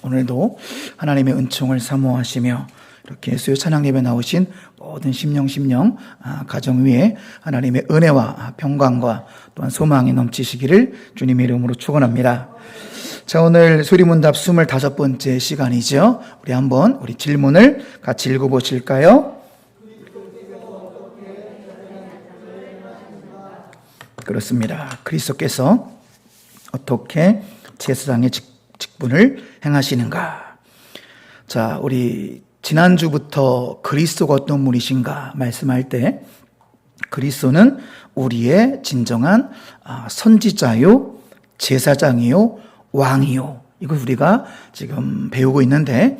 오늘도 하나님의 은총을 사모하시며 이렇게 수요 찬양 예배 나오신 모든 심령 가정 위에 하나님의 은혜와 평강과 또한 소망이 넘치시기를 주님의 이름으로 축원합니다. 자, 오늘 수리문답 25번째 시간이죠. 우리 한번 우리 질문을 같이 읽어보실까요? 그렇습니다. 그리스도께서 어떻게 제사장의 직분을 행하시는가? 자, 우리 지난주부터 그리스도가 어떤 분이신가 말씀할 때 그리스도는 우리의 진정한 선지자요, 제사장이요, 왕이요. 이걸 우리가 지금 배우고 있는데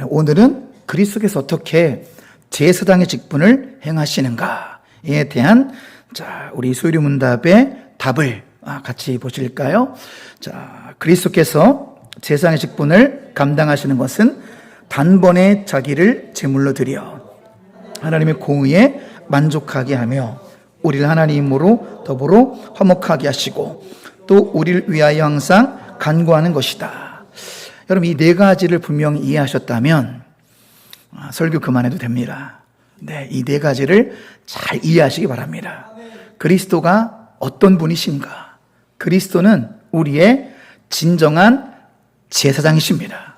오늘은 그리스도께서 어떻게 제사장의 직분을 행하시는가에 대한 자, 우리 수요일문답의 답을 같이 보실까요? 자, 그리스도께서 제사장의 직분을 감당하시는 것은 단번에 자기를 제물로 드려 하나님의 공의에 만족하게 하며 우리를 하나님으로 더불어 화목하게 하시고 또 우리를 위하여 항상 간구하는 것이다. 여러분, 이 네 가지를 분명히 이해하셨다면 설교 그만해도 됩니다. 네, 이 네 가지를 잘 이해하시기 바랍니다. 그리스도가 어떤 분이신가? 그리스도는 우리의 진정한 제사장이십니다.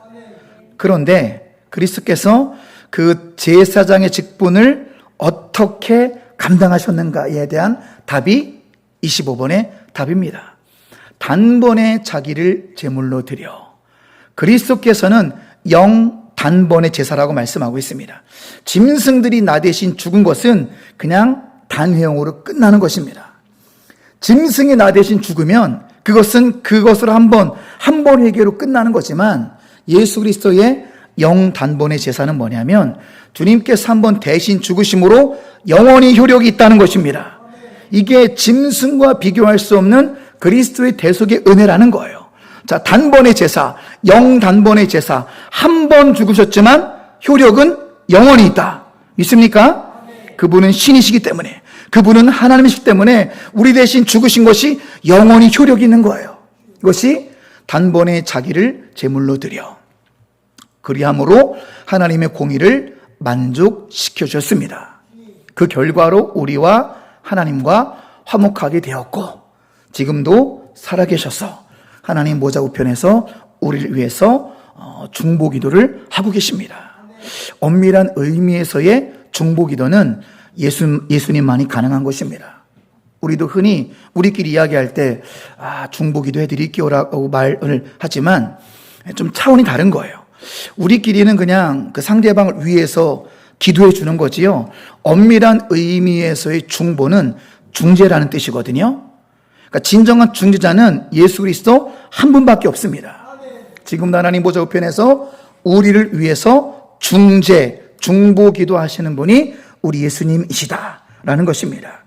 그런데 그리스도께서 그 제사장의 직분을 어떻게 감당하셨는가에 대한 답이 25번의 답입니다. 단번에 자기를 제물로 드려. 그리스도께서는 단번의 제사라고 말씀하고 있습니다. 짐승들이 나 대신 죽은 것은 그냥 단회용으로 끝나는 것입니다. 짐승이 나 대신 죽으면 그것으로 한 번 회개로 끝나는 거지만 예수 그리스도의 단번의 제사는 뭐냐면 주님께서 한 번 대신 죽으심으로 영원히 효력이 있다는 것입니다. 이게 짐승과 비교할 수 없는 그리스도의 대속의 은혜라는 거예요. 자, 단번의 제사, 단번의 제사, 한 번 죽으셨지만 효력은 영원히 있다. 믿습니까? 그분은 신이시기 때문에, 그분은 하나님이시기 때문에 우리 대신 죽으신 것이 영원히 효력이 있는 거예요. 이것이 단번에 자기를 제물로 드려 그리함으로 하나님의 공의를 만족시켜 주셨습니다. 그 결과로 우리와 하나님과 화목하게 되었고 지금도 살아계셔서 하나님 보좌 우편에서 우리를 위해서 중보기도를 하고 계십니다. 엄밀한 의미에서의 중보기도는 예수님만이 가능한 것입니다. 우리도 흔히 우리끼리 이야기할 때 중보기도 해드릴게요라고 말을 하지만 좀 차원이 다른 거예요. 우리끼리는 그냥 그 상대방을 위해서 기도해 주는 거지요. 엄밀한 의미에서의 중보는 중재라는 뜻이거든요. 그러니까 진정한 중재자는 예수 그리스도 한 분밖에 없습니다. 지금도 하나님 보좌 우편에서 우리를 위해서 중보 기도하시는 분이 우리 예수님이시다라는 것입니다.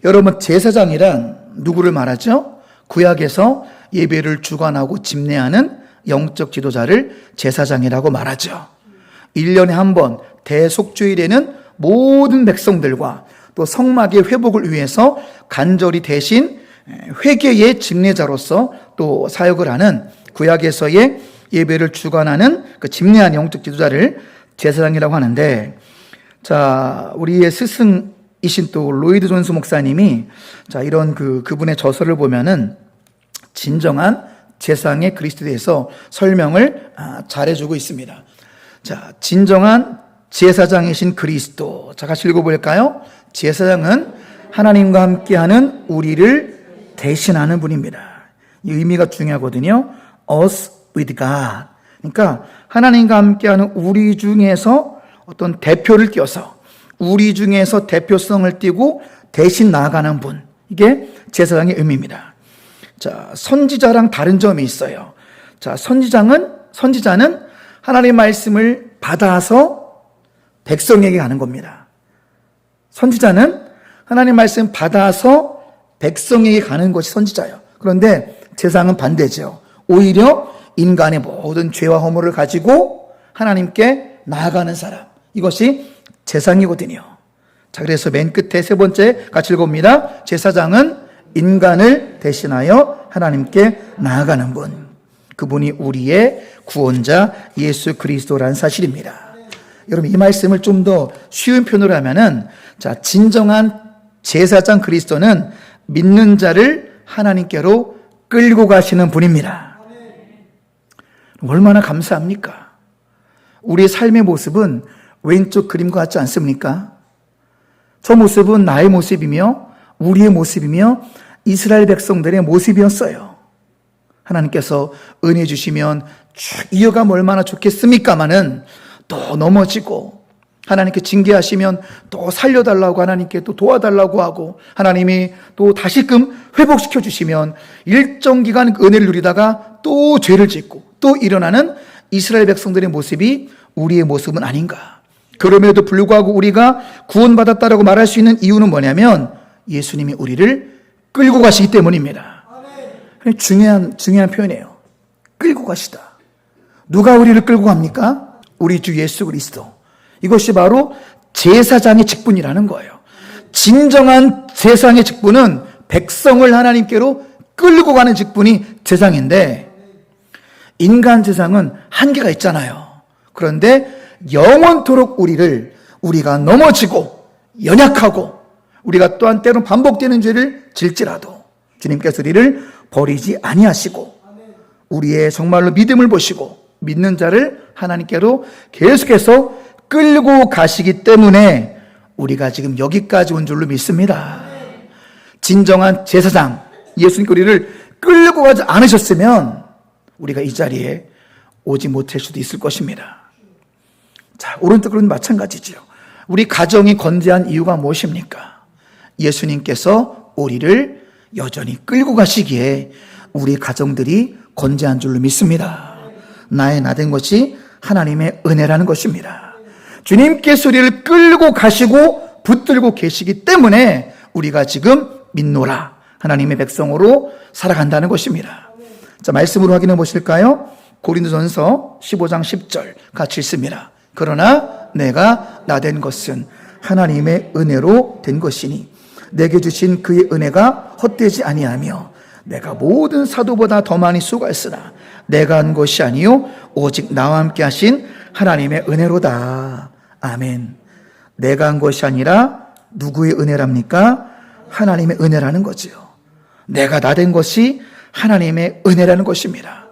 여러분, 제사장이란 누구를 말하죠? 구약에서 예배를 주관하고 집례하는 영적 지도자를 제사장이라고 말하죠. 1년에 한 번 대속주일에는 모든 백성들과 또 성막의 회복을 위해서 간절히 대신 회개의 집례자로서 또 사역을 하는 구약에서의 예배를 주관하는 그 집례한 영적 지도자를 제사장이라고 하는데, 자, 우리의 스승이신 또 로이드 존스 목사님이 자, 이런 그분의 저서를 보면은 진정한 제사장의 그리스도에 대해서 설명을 잘해주고 있습니다. 자, 진정한 제사장이신 그리스도. 자, 같이 읽어볼까요? 제사장은 하나님과 함께하는 우리를 대신하는 분입니다. 이 의미가 중요하거든요. Us with God. 그러니까 하나님과 함께하는 우리 중에서 어떤 대표를 띄어서 우리 중에서 대표성을 띄고 대신 나아가는 분. 이게 제사장의 의미입니다. 자, 선지자랑 다른 점이 있어요. 자, 선지자는 하나님의 말씀을 받아서 백성에게 가는 겁니다. 선지자는 하나님의 말씀 받아서 백성에게 가는 것이 선지자예요. 그런데 제사장은 반대죠. 오히려 인간의 모든 죄와 허물을 가지고 하나님께 나아가는 사람. 이것이 제사장이거든요. 자, 그래서 맨 끝에 세 번째 같이 읽어봅니다. 제사장은 인간을 대신하여 하나님께 나아가는 분. 그분이 우리의 구원자 예수 그리스도라는 사실입니다. 여러분, 이 말씀을 좀 더 쉬운 표현으로 하면은, 자, 진정한 제사장 그리스도는 믿는 자를 하나님께로 끌고 가시는 분입니다. 얼마나 감사합니까? 우리의 삶의 모습은 왼쪽 그림과 같지 않습니까? 저 모습은 나의 모습이며 우리의 모습이며 이스라엘 백성들의 모습이었어요. 하나님께서 은혜 주시면 쭉 이어가면 얼마나 좋겠습니까마는 또 넘어지고, 하나님께 징계하시면 또 살려달라고 하나님께 또 도와달라고 하고, 하나님이 또 다시금 회복시켜 주시면 일정 기간 은혜를 누리다가 또 죄를 짓고 또 일어나는 이스라엘 백성들의 모습이 우리의 모습은 아닌가. 그럼에도 불구하고 우리가 구원받았다라고 말할 수 있는 이유는 뭐냐면 예수님이 우리를 끌고 가시기 때문입니다. 중요한 표현이에요. 끌고 가시다. 누가 우리를 끌고 갑니까? 우리 주 예수 그리스도. 이것이 바로 제사장의 직분이라는 거예요. 진정한 제사장의 직분은 백성을 하나님께로 끌고 가는 직분이 제사장인데, 인간 제사장은 한계가 있잖아요. 그런데 영원토록 우리가 넘어지고 연약하고 우리가 또한 때론 반복되는 죄를 질지라도 주님께서 우리를 버리지 아니하시고 우리의 정말로 믿음을 보시고 믿는 자를 하나님께로 계속해서 끌고 가시기 때문에 우리가 지금 여기까지 온 줄로 믿습니다. 진정한 제사장 예수님께 우리를 끌고 가지 않으셨으면 우리가 이 자리에 오지 못할 수도 있을 것입니다. 자, 오른쪽으로는 마찬가지죠. 우리 가정이 건재한 이유가 무엇입니까? 예수님께서 우리를 여전히 끌고 가시기에 우리 가정들이 건재한 줄로 믿습니다. 나의 나된 것이 하나님의 은혜라는 것입니다. 주님께서 우리를 끌고 가시고 붙들고 계시기 때문에 우리가 지금 믿노라 하나님의 백성으로 살아간다는 것입니다. 자, 말씀으로 확인해 보실까요? 고린도전서 15장 10절 같이 읽습니다. 그러나 내가 나된 것은 하나님의 은혜로 된 것이니 내게 주신 그의 은혜가 헛되지 아니하며 내가 모든 사도보다 더 많이 수고했으나 내가 한 것이 아니요 오직 나와 함께 하신 하나님의 은혜로다. 아멘. 내가 한 것이 아니라 누구의 은혜랍니까? 하나님의 은혜라는 거지요. 내가 나된 것이 하나님의 은혜라는 것입니다.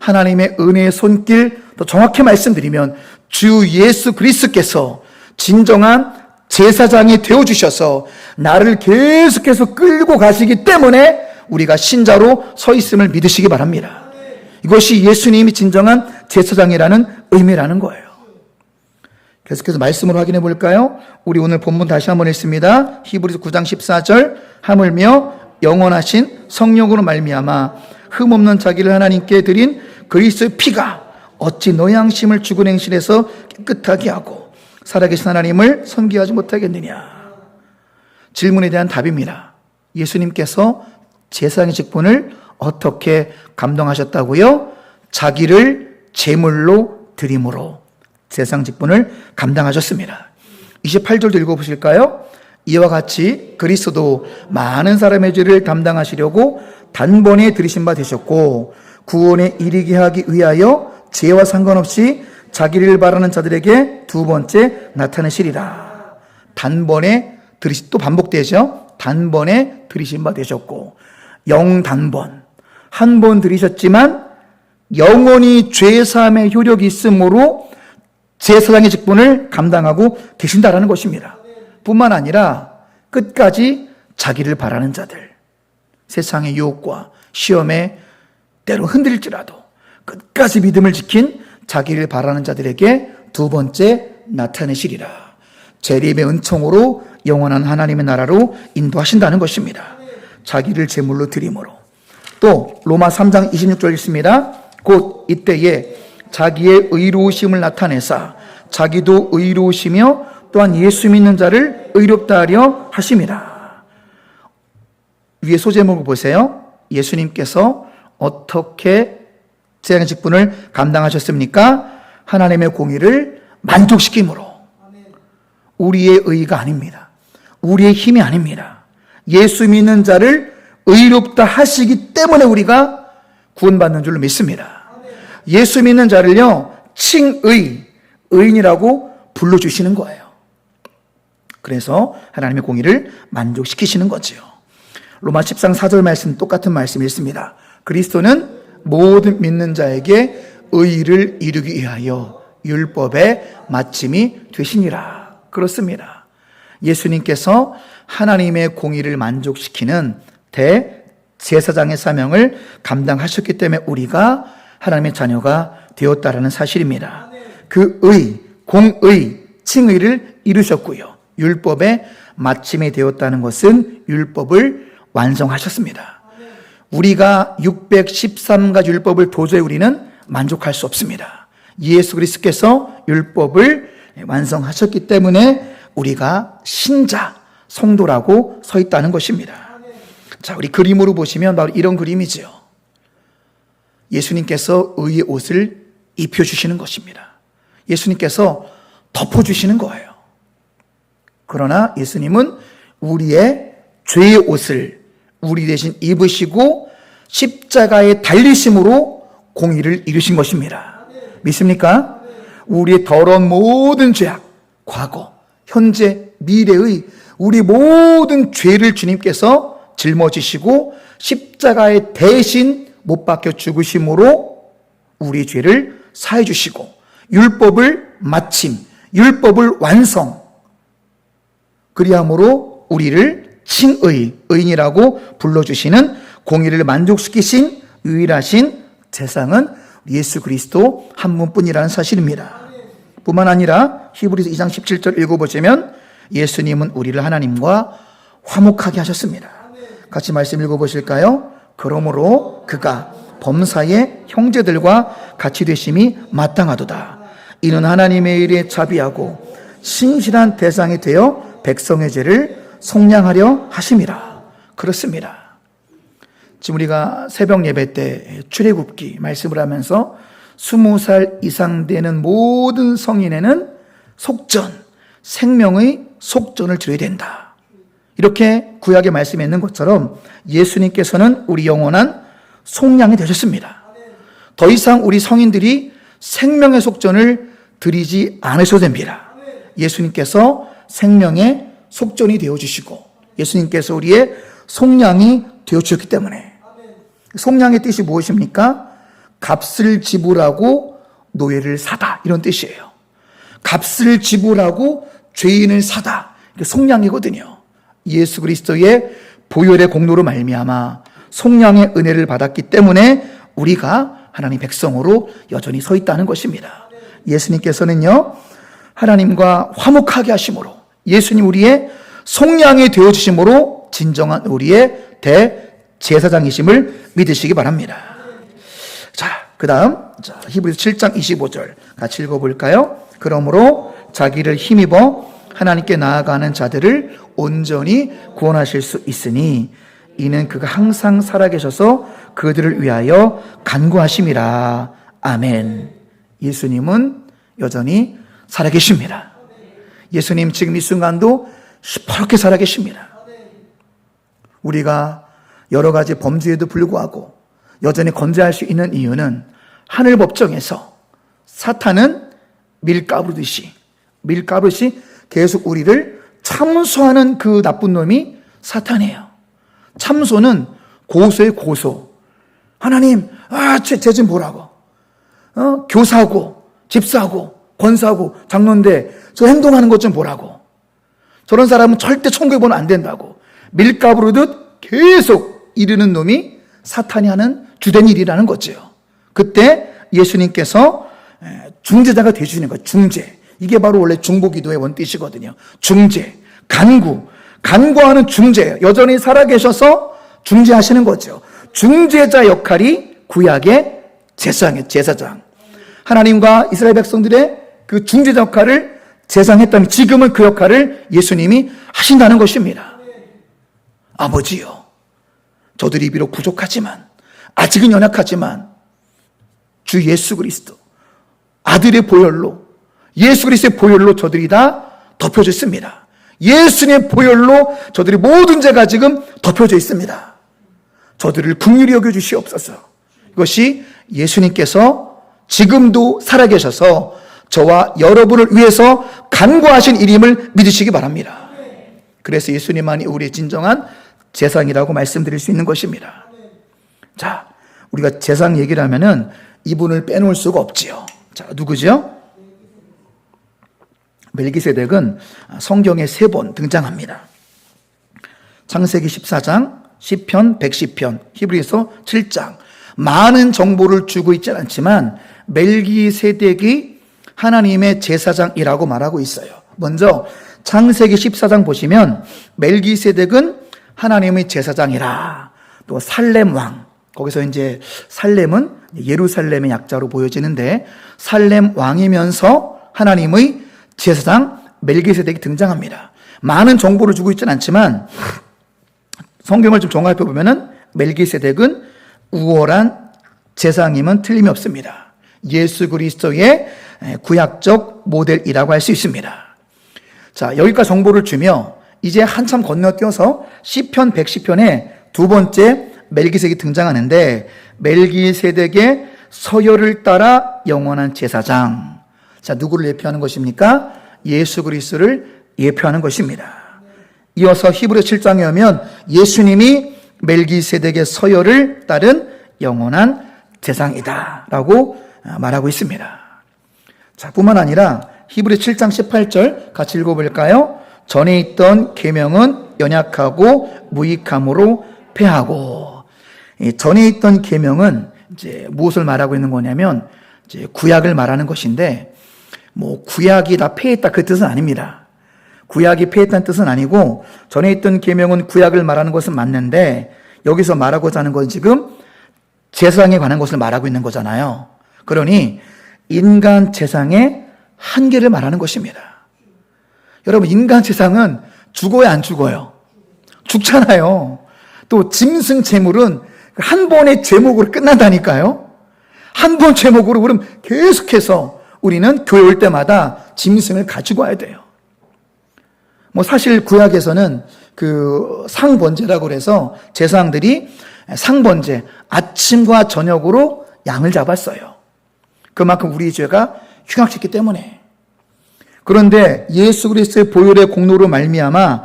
하나님의 은혜의 손길, 더 정확히 말씀드리면 주 예수 그리스도께서 진정한 제사장이 되어주셔서 나를 계속해서 끌고 가시기 때문에 우리가 신자로 서 있음을 믿으시기 바랍니다. 이것이 예수님이 진정한 제사장이라는 의미라는 거예요. 계속해서 말씀으로 확인해 볼까요? 우리 오늘 본문 다시 한번 읽습니다. 히브리서 9장 14절 하물며 영원하신 성령으로 말미암아 흠없는 자기를 하나님께 드린 그리스도의 피가 어찌 너의 양심을 죽은 행실에서 깨끗하게 하고 살아계신 하나님을 섬기하지 못하겠느냐. 질문에 대한 답입니다. 예수님께서 제사장의 직분을 어떻게 감당하셨다고요? 자기를 제물로 드림으로 제사장 직분을 감당하셨습니다. 28절도 읽어보실까요? 이와 같이 그리스도도 많은 사람의 죄를 담당하시려고 단번에 들이신 바 되셨고 구원에 이르게 하기 위하여 죄와 상관없이 자기를 바라는 자들에게 두 번째 나타내시리라. 단번에 들이신, 또 반복되죠. 단번에 들이신 바 되셨고 영단번 한 번 들이셨지만 영원히 죄사함의 효력이 있으므로 제사장의 직분을 감당하고 계신다라는 것입니다. 뿐만 아니라 끝까지 자기를 바라는 자들, 세상의 유혹과 시험에 때로 흔들릴지라도 끝까지 믿음을 지킨 자기를 바라는 자들에게 두 번째 나타내시리라. 재림의 은총으로 영원한 하나님의 나라로 인도하신다는 것입니다. 자기를 제물로 드림으로. 또 로마 3장 26절 있습니다. 곧 이때에 자기의 의로우심을 나타내사 자기도 의로우시며 또한 예수 믿는 자를 의롭다 하려 하심이라. 위에 소제목을 보세요. 예수님께서 어떻게 제사장의 직분을 감당하셨습니까? 하나님의 공의를 만족시킴으로. 우리의 의가 아닙니다. 우리의 힘이 아닙니다. 예수 믿는 자를 의롭다 하시기 때문에 우리가 구원받는 줄로 믿습니다. 예수 믿는 자를요, 의인이라고 불러주시는 거예요. 그래서 하나님의 공의를 만족시키시는 거지요. 로마 10장 4절 말씀, 똑같은 말씀이 있습니다. 그리스도는 모든 믿는 자에게 의의를 이루기 위하여 율법의 마침이 되시니라. 그렇습니다. 예수님께서 하나님의 공의를 만족시키는 대제사장의 사명을 감당하셨기 때문에 우리가 하나님의 자녀가 되었다라는 사실입니다. 그 공의, 칭의를 이루셨고요. 율법의 마침이 되었다는 것은 율법을 완성하셨습니다. 우리가 613가지 율법을 도저히 우리는 만족할 수 없습니다. 예수 그리스도께서 율법을 완성하셨기 때문에 우리가 신자, 성도라고 서 있다는 것입니다. 자, 우리 그림으로 보시면 바로 이런 그림이지요. 예수님께서 의의 옷을 입혀주시는 것입니다. 예수님께서 덮어주시는 거예요. 그러나 예수님은 우리의 죄의 옷을 우리 대신 입으시고 십자가에 달리심으로 공의를 이루신 것입니다. 믿습니까? 우리의 더러운 모든 죄악, 과거, 현재, 미래의 우리 모든 죄를 주님께서 짊어지시고 십자가에 대신 못 박혀 죽으심으로 우리 죄를 사해 주시고 율법을 마침, 율법을 완성, 그리함으로 우리를 의인이라고 불러주시는 공의를 만족시키신 유일하신 재상은 예수 그리스도 한 분뿐이라는 사실입니다. 뿐만 아니라 히브리서 2장 17절 읽어보시면 예수님은 우리를 하나님과 화목하게 하셨습니다. 같이 말씀 읽어보실까요? 그러므로 그가 범사의 형제들과 같이 되심이 마땅하도다. 이는 하나님의 일에 자비하고 신실한 대상이 되어 백성의 죄를 속량하려 하심이라. 그렇습니다. 지금 우리가 새벽 예배 때 출애굽기 말씀을 하면서 20살 이상 되는 모든 성인에는 속전, 생명의 속전을 드려야 된다. 이렇게 구약의 말씀에 있는 것처럼 예수님께서는 우리 영원한 속량이 되셨습니다. 더 이상 우리 성인들이 생명의 속전을 드리지 않으셔도 됩니다. 예수님께서 생명의 속전이 되어주시고 예수님께서 우리의 속량이 되어주셨기 때문에. 속량의 뜻이 무엇입니까? 값을 지불하고 노예를 사다, 이런 뜻이에요. 값을 지불하고 죄인을 사다, 이게 속량이거든요. 예수 그리스도의 보혈의 공로로 말미암아 속량의 은혜를 받았기 때문에 우리가 하나님 백성으로 여전히 서 있다는 것입니다. 예수님께서는요, 하나님과 화목하게 하심으로, 예수님 우리의 속량이 되어주심으로 진정한 우리의 대제사장이심을 믿으시기 바랍니다. 자, 그 다음 히브리서 7장 25절 같이 읽어볼까요? 그러므로 자기를 힘입어 하나님께 나아가는 자들을 온전히 구원하실 수 있으니 이는 그가 항상 살아계셔서 그들을 위하여 간구하심이라. 아멘. 예수님은 여전히 살아계십니다. 예수님 지금 이 순간도 시퍼렇게 살아계십니다. 우리가 여러 가지 범죄에도 불구하고 여전히 건재할 수 있는 이유는 하늘 법정에서 사탄은 밀가부르듯이 계속 우리를 참소하는 그 나쁜 놈이 사탄이에요. 참소는 고소의 고소. 하나님, 쟤 좀 보라고. 교사고, 집사고, 권사고, 장로인데 저 행동하는 것 좀 보라고. 저런 사람은 절대 천국에 보면 안 된다고. 밀가부르듯 계속 이르는 놈이 사탄이 하는 주된 일이라는 거죠. 그때 예수님께서 중재자가 되시는 거예요. 중재. 이게 바로 원래 중보기도의 원뜻이거든요. 중재, 간구하는 중재, 여전히 살아계셔서 중재하시는 거죠. 중재자 역할이 구약의 제사장. 하나님과 이스라엘 백성들의 그 중재자 역할을 제사장했다면 지금은 그 역할을 예수님이 하신다는 것입니다. 아버지요, 저들이 비록 부족하지만, 아직은 연약하지만 주 예수 그리스도 아들의 보혈로, 예수 그리스도의 보혈로 저들이 다 덮여져 있습니다. 예수님의 보혈로 저들이 모든 죄가 지금 덮여져 있습니다. 저들을 긍휼히 여겨 주시옵소서. 이것이 예수님께서 지금도 살아계셔서 저와 여러분을 위해서 간구하신 이름을 믿으시기 바랍니다. 그래서 예수님만이 우리의 진정한 재상이라고 말씀드릴 수 있는 것입니다. 자, 우리가 재상 얘기를 하면은 이분을 빼놓을 수가 없지요. 자, 누구죠? 멜기세덱은 성경에 3번 등장합니다. 창세기 14장, 시편 110편, 히브리서 7장. 많은 정보를 주고 있지 않지만 멜기세덱이 하나님의 제사장이라고 말하고 있어요. 먼저 창세기 14장 보시면 멜기세덱은 하나님의 제사장이라. 또 살렘 왕, 거기서 이제 살렘은 예루살렘의 약자로 보여지는데 살렘 왕이면서 하나님의 제사장 멜기세덱이 등장합니다. 많은 정보를 주고 있지는 않지만 성경을 좀 종합해 보면은 멜기세덱은 우월한 제사장임은 틀림이 없습니다. 예수 그리스도의 구약적 모델이라고 할 수 있습니다. 자, 여기까지 정보를 주며 이제 한참 건너뛰어서 시편 110편에 두 번째 멜기세덱이 등장하는데 멜기세덱의 서열을 따라 영원한 제사장. 자, 누구를 예표하는 것입니까? 예수 그리스도를 예표하는 것입니다. 이어서 히브리 7장에 오면 예수님이 멜기세덱의 서열을 따른 영원한 제사장이다라고 말하고 있습니다. 자, 뿐만 아니라 히브리 7장 18절 같이 읽어볼까요? 전에 있던 계명은 연약하고 무익함으로 패하고. 전에 있던 계명은 이제 무엇을 말하고 있는 거냐면 이제 구약을 말하는 것인데 뭐 구약이 다 패했다 그 뜻은 아닙니다. 구약이 패했다는 뜻은 아니고 전에 있던 계명은 구약을 말하는 것은 맞는데 여기서 말하고자 하는 건 지금 제사장에 관한 것을 말하고 있는 거잖아요. 그러니 인간 제사장의 한계를 말하는 것입니다. 여러분, 인간 제사장은 죽어야 안 죽어요? 죽잖아요. 또 짐승 제물은 한 번의 제목으로 끝난다니까요. 한 번 제목으로 그럼 계속해서 우리는 교회 올 때마다 짐승을 가지고 와야 돼요. 뭐 사실 구약에서는 그 상번제라고 그래서 제사장들이 상번제 아침과 저녁으로 양을 잡았어요. 그만큼 우리 죄가 흉악했기 때문에. 그런데 예수 그리스도의 보혈의 공로로 말미암아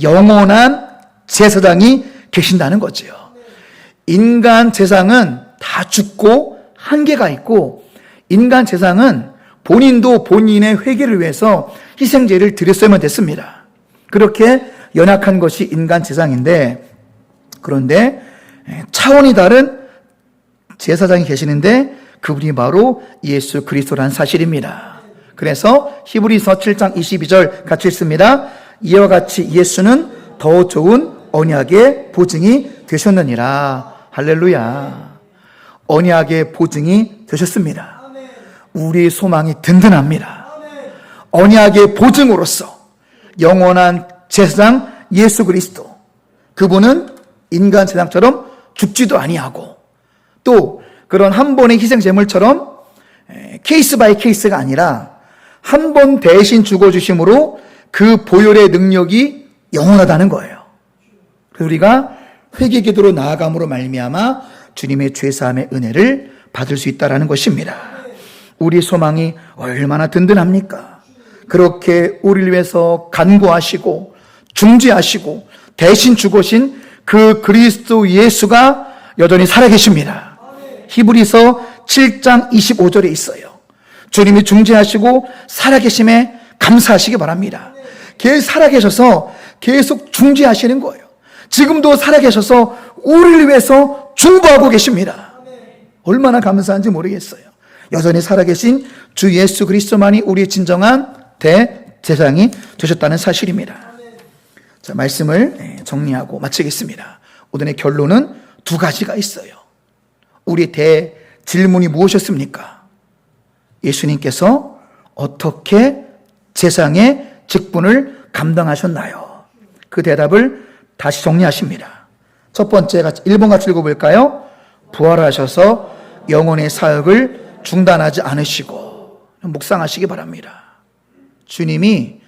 영원한 제사장이 계신다는 거죠. 인간 제사장은 다 죽고 한계가 있고 인간 제사장은 본인도 본인의 회개를 위해서 희생제를 드렸어야만 됐습니다. 그렇게 연약한 것이 인간 제사장인데 그런데 차원이 다른 제사장이 계시는데 그분이 바로 예수 그리스도라는 사실입니다. 그래서 히브리서 7장 22절 같이 읽습니다. 이와 같이 예수는 더 좋은 언약의 보증이 되셨느니라. 할렐루야. 언약의 보증이 되셨습니다. 우리의 소망이 든든합니다. 언약의 보증으로서 영원한 제사장 예수 그리스도, 그분은 인간 제사장처럼 죽지도 아니하고 또 그런 한 번의 희생 제물처럼 케이스 바이 케이스가 아니라 한 번 대신 죽어주심으로 그 보혈의 능력이 영원하다는 거예요. 그래서 우리가 회개 기도로 나아감으로 말미암아 주님의 죄사함의 은혜를 받을 수 있다는 것입니다. 우리 소망이 얼마나 든든합니까? 그렇게 우리를 위해서 간구하시고 중재하시고 대신 죽으신 그 그리스도 예수가 여전히 살아계십니다. 히브리서 7장 25절에 있어요. 주님이 중재하시고 살아계심에 감사하시기 바랍니다. 계속 살아계셔서 계속 중재하시는 거예요. 지금도 살아계셔서 우리를 위해서 중보하고 계십니다. 얼마나 감사한지 모르겠어요. 여전히 살아계신 주 예수 그리스도만이 우리의 진정한 대제사장이 되셨다는 사실입니다. 자, 말씀을 정리하고 마치겠습니다. 오늘의 결론은 두 가지가 있어요. 우리 대질문이 무엇이었습니까? 예수님께서 어떻게 제사장의 직분을 감당하셨나요? 그 대답을 다시 정리하십니다. 첫 번째, 1번 같이 읽어볼까요? 부활하셔서 영혼의 사역을 중단하지 않으시고, 묵상하시기 바랍니다. 주님이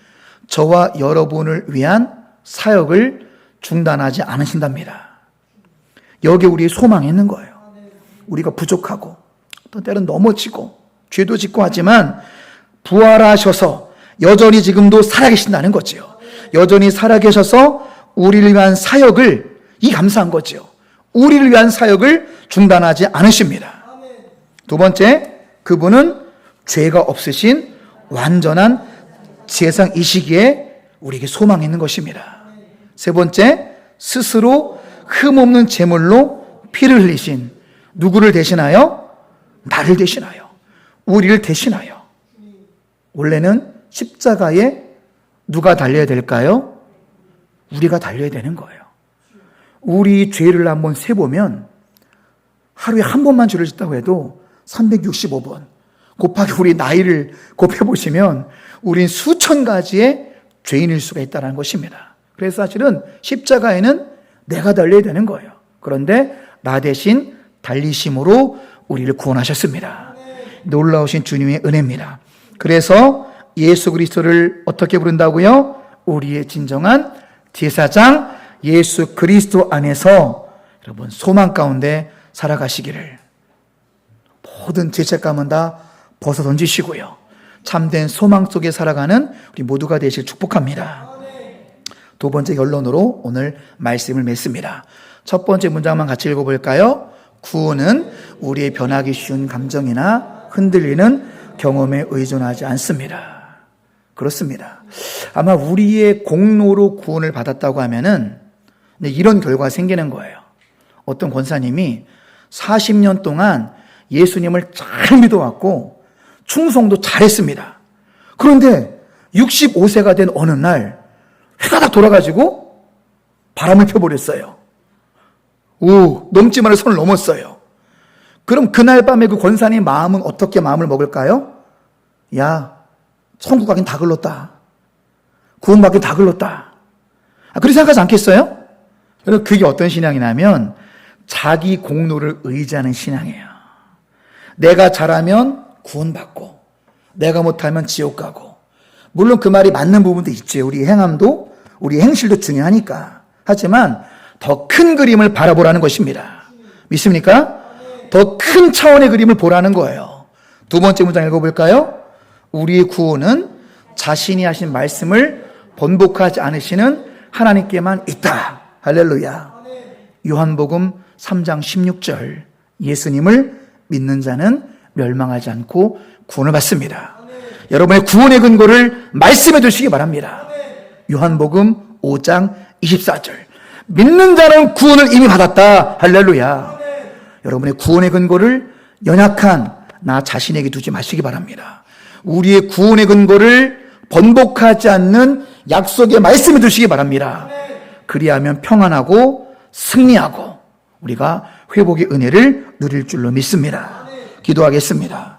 저와 여러분을 위한 사역을 중단하지 않으신답니다. 여기 우리의 소망이 있는 거예요. 우리가 부족하고 또 때론 넘어지고 죄도 짓고 하지만 부활하셔서 여전히 지금도 살아계신다는 거지요. 여전히 살아계셔서 우리를 위한 사역을, 이 감사한 거지요. 우리를 위한 사역을 중단하지 않으십니다. 두 번째, 그분은 죄가 없으신 완전한 제사장이시기에 우리에게 소망이 있는 것입니다. 세 번째, 스스로 흠없는 제물로 피를 흘리신, 누구를 대신하여? 나를 대신하여, 우리를 대신하여. 원래는 십자가에 누가 달려야 될까요? 우리가 달려야 되는 거예요. 우리 죄를 한번 세보면 하루에 한 번만 죄를 짓다고 해도 365번 곱하기 우리 나이를 곱해보시면 우린 수천 가지의 죄인일 수가 있다는 것입니다. 그래서 사실은 십자가에는 내가 달려야 되는 거예요. 그런데 나 대신 달리심으로 우리를 구원하셨습니다. 놀라우신 주님의 은혜입니다. 그래서 예수 그리스도를 어떻게 부른다고요? 우리의 진정한 제사장 예수 그리스도 안에서 여러분 소망 가운데 살아가시기를, 모든 죄책감은 다 벗어 던지시고요, 참된 소망 속에 살아가는 우리 모두가 되실 축복합니다. 두 번째 결론으로 오늘 말씀을 맺습니다. 첫 번째 문장만 같이 읽어볼까요? 구원은 우리의 변하기 쉬운 감정이나 흔들리는 경험에 의존하지 않습니다. 그렇습니다. 아마 우리의 공로로 구원을 받았다고 하면은 이런 결과가 생기는 거예요. 어떤 권사님이 40년 동안 예수님을 잘 믿어왔고 충성도 잘했습니다. 그런데 65세가 된 어느 날 해가 다 돌아가지고 바람을 펴버렸어요. 넘지만을 선을 넘었어요. 그럼 그날 밤에 그 권사님 마음은 어떻게 마음을 먹을까요? 야, 천국 가긴 다 글렀다. 구원받긴 다 글렀다. 그렇게 생각하지 않겠어요? 그래서 그게 어떤 신앙이냐면 자기 공로를 의지하는 신앙이에요. 내가 잘하면 구원받고 내가 못하면 지옥 가고. 물론 그 말이 맞는 부분도 있지. 우리 행함도 우리 행실도 중요하니까. 하지만 더 큰 그림을 바라보라는 것입니다. 믿습니까? 더 큰 차원의 그림을 보라는 거예요. 두 번째 문장 읽어볼까요? 우리의 구원은 자신이 하신 말씀을 번복하지 않으시는 하나님께만 있다. 할렐루야. 요한복음 3장 16절, 예수님을 믿는 자는 멸망하지 않고 구원을 받습니다. 여러분의 구원의 근거를 말씀해 주시기 바랍니다. 요한복음 5장 24절, 믿는 자는 구원을 이미 받았다. 할렐루야. 여러분의 구원의 근거를 연약한 나 자신에게 두지 마시기 바랍니다. 우리의 구원의 근거를 번복하지 않는 약속의 말씀해 주시기 바랍니다. 그리하면 평안하고 승리하고 우리가 회복의 은혜를 누릴 줄로 믿습니다. 기도하겠습니다.